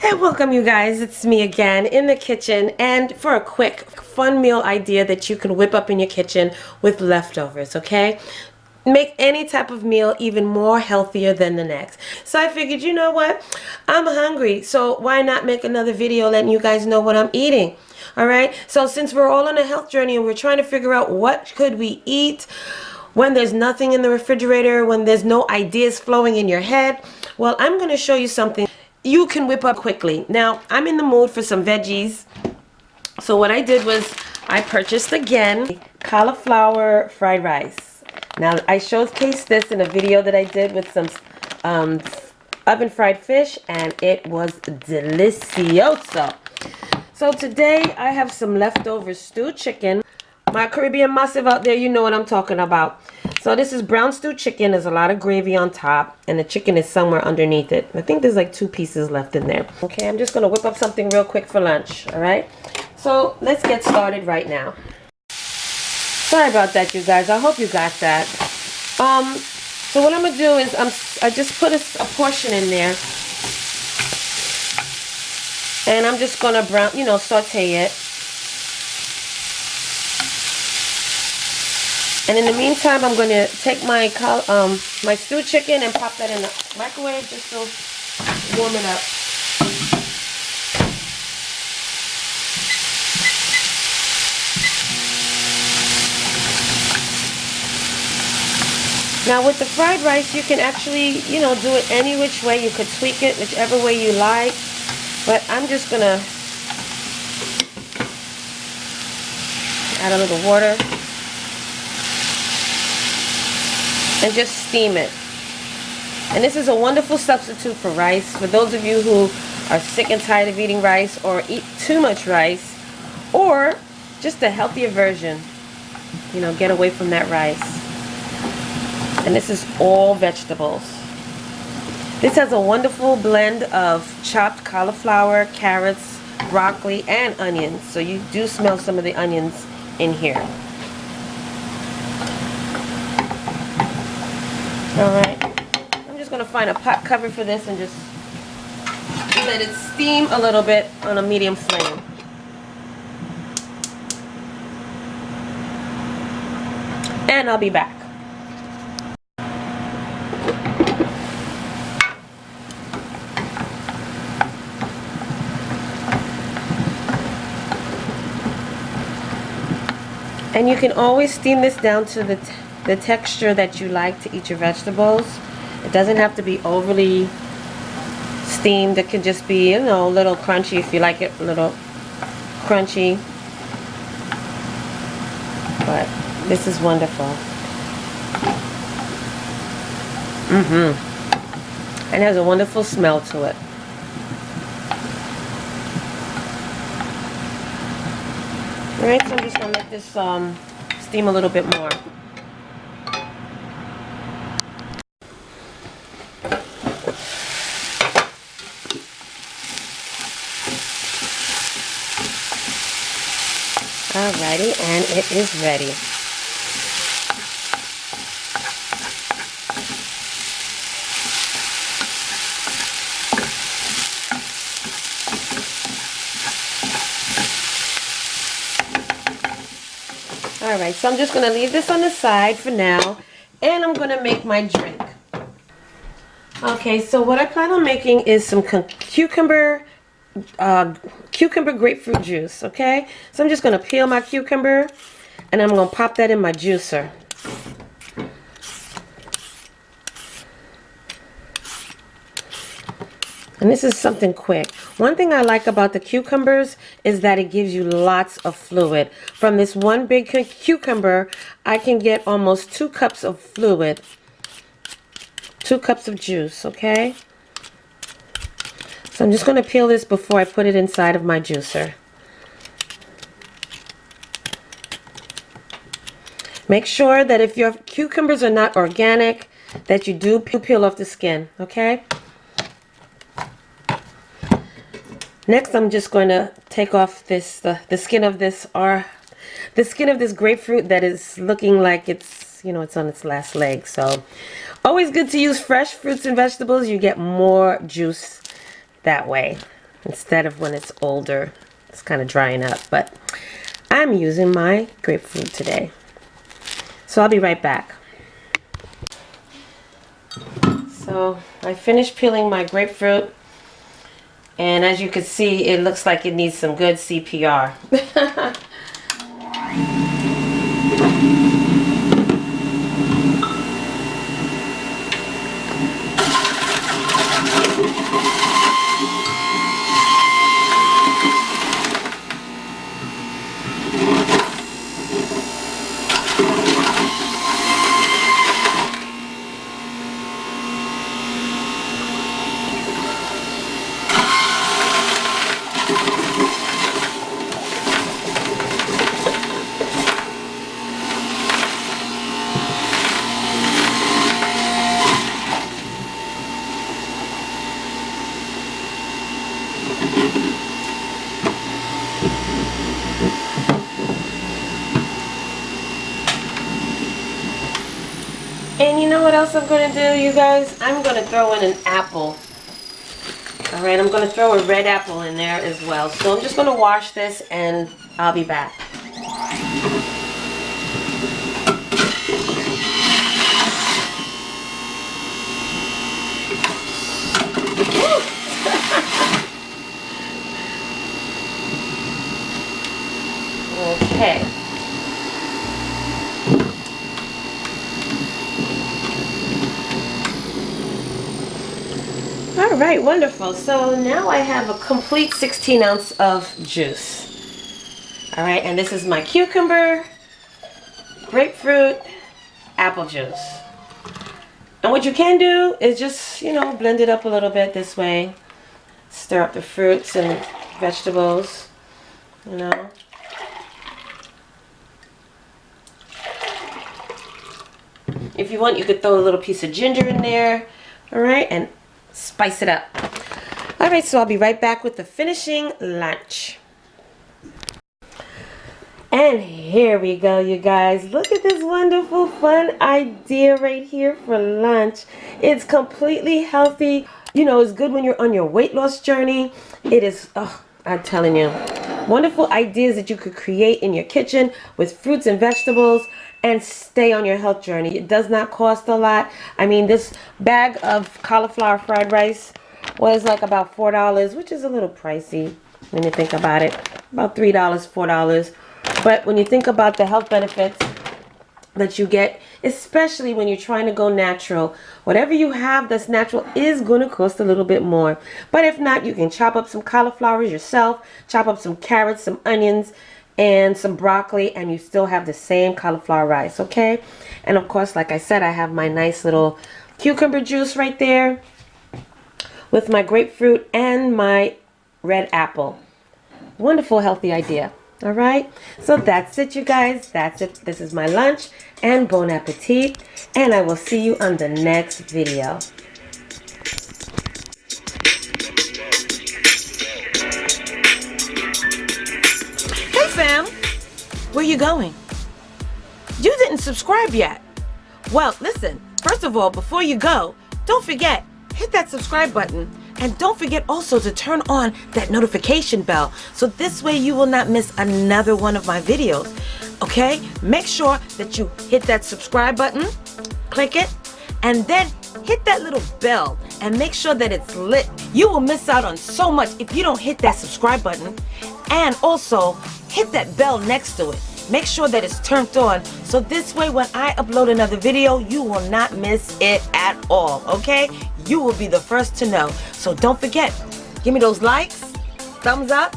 And welcome you guys, it's me again in the kitchen and for a quick fun meal idea that you can whip up in your kitchen with leftovers, okay? Make any type of meal even more healthier than the next. So I figured, you know what? I'm hungry, so why not make another video letting you guys know what I'm eating? Alright, so since we're all on a health journey and we're trying to figure out what could we eat when there's nothing in the refrigerator, when there's no ideas flowing in your head, well, I'm going to show you something you can whip up quickly. Now, I'm in the mood for some veggies. So what I did was I purchased again cauliflower fried rice. Now, I showcased this in a video that I did with some oven fried fish, and it was delicioso. So today I have some leftover stewed chicken. My Caribbean massive out there, you know what I'm talking about. So this is brown stewed chicken. There's a lot of gravy on top, and the chicken is somewhere underneath it. I think there's like 2 pieces left in there. Okay, I'm just going to whip up something real quick for lunch, all right? So let's get started right now. Sorry about that, you guys. I hope you got that. So what I'm going to do is I just put a portion in there, and I'm just going to saute it. And in the meantime, I'm going to take my my stewed chicken and pop that in the microwave just to warm it up. Now with the fried rice, you can actually, do it any which way. You could tweak it whichever way you like. But I'm just going to add a little water and just steam it. And this is a wonderful substitute for rice. For those of you who are sick and tired of eating rice or eat too much rice, or just a healthier version, get away from that rice. And this is all vegetables. This has a wonderful blend of chopped cauliflower, carrots, broccoli, and onions. So you do smell some of the onions in here. Alright, I'm just going to find a pot cover for this and just let it steam a little bit on a medium flame. And I'll be back. And you can always steam this down to the texture that you like to eat your vegetables. It doesn't have to be overly steamed. It can just be, a little crunchy if you like it, a little crunchy. But this is wonderful. And it has a wonderful smell to it. Alright, so I'm just going to let this steam a little bit more. Alrighty, and it is ready. Alright, so I'm just going to leave this on the side for now, and I'm going to make my drink. Okay, so what I plan on making is some cucumber grapefruit juice, okay? So I'm just going to peel my cucumber, and I'm going to pop that in my juicer. And this is something quick. One thing I like about the cucumbers is that it gives you lots of fluid. From this one big cucumber, I can get almost 2 cups of fluid. 2 cups of juice, okay? So I'm just going to peel this before I put it inside of my juicer. Make sure that if your cucumbers are not organic, that you do peel off the skin, okay? Next, I'm just going to take off this the skin of this grapefruit that is looking like it's on its last leg. So, always good to use fresh fruits and vegetables. You get more juice that way. instead of when it's older. It's kind of drying up, but I'm using my grapefruit today. So I'll be right back. So I finished peeling my grapefruit, and as you can see, it looks like it needs some good CPR. And you know what else I'm going to do, you guys? I'm going to throw in an apple. Alright, I'm going to throw a red apple in there as well. So I'm just going to wash this and I'll be back. Okay. Alright, wonderful. So now I have a complete 16 ounce of juice. Alright, and this is my cucumber, grapefruit, apple juice. And what you can do is just, you know, blend it up a little bit this way. Stir up the fruits and vegetables, you know. If you want, you could throw a little piece of ginger in there. Alright, and spice it up. Alright, so I'll be right back with the finishing lunch. And here we go, you guys. Look at this wonderful, fun idea right here for lunch. It's completely healthy. You know, it's good when you're on your weight loss journey. It is, oh, I'm telling you, wonderful ideas that you could create in your kitchen with fruits and vegetables and stay on your health journey. It does not cost a lot. I mean, this bag of cauliflower fried rice was like about $4, which is a little pricey when you think about it. About $3, $4. But when you think about the health benefits that you get, especially when you're trying to go natural, whatever you have that's natural is going to cost a little bit more. But if not, you can chop up some cauliflowers yourself, chop up some carrots, some onions, and some broccoli, and you still have the same cauliflower rice, okay? And of course, like I said, I have my nice little cucumber juice right there with my grapefruit and my red apple. Wonderful, healthy idea. All right, so that's it, you guys. That's it. This is my lunch, and bon appetit, and I will see you on the next video. Hey fam, where you going? You didn't subscribe yet. Well, listen, first of all, before you go, don't forget, hit that subscribe button. And don't forget also to turn on that notification bell, so this way you will not miss another one of my videos. Okay? Make sure that you hit that subscribe button, click it, and then hit that little bell and make sure that it's lit. You will miss out on so much if you don't hit that subscribe button. And also hit that bell next to it. Make sure that it's turned on, so this way when I upload another video, you will not miss it at all, okay? You will be the first to know. So don't forget, give me those likes, thumbs up,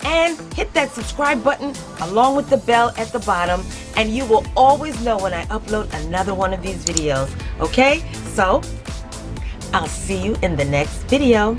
and hit that subscribe button along with the bell at the bottom, and you will always know when I upload another one of these videos, okay? So, I'll see you in the next video.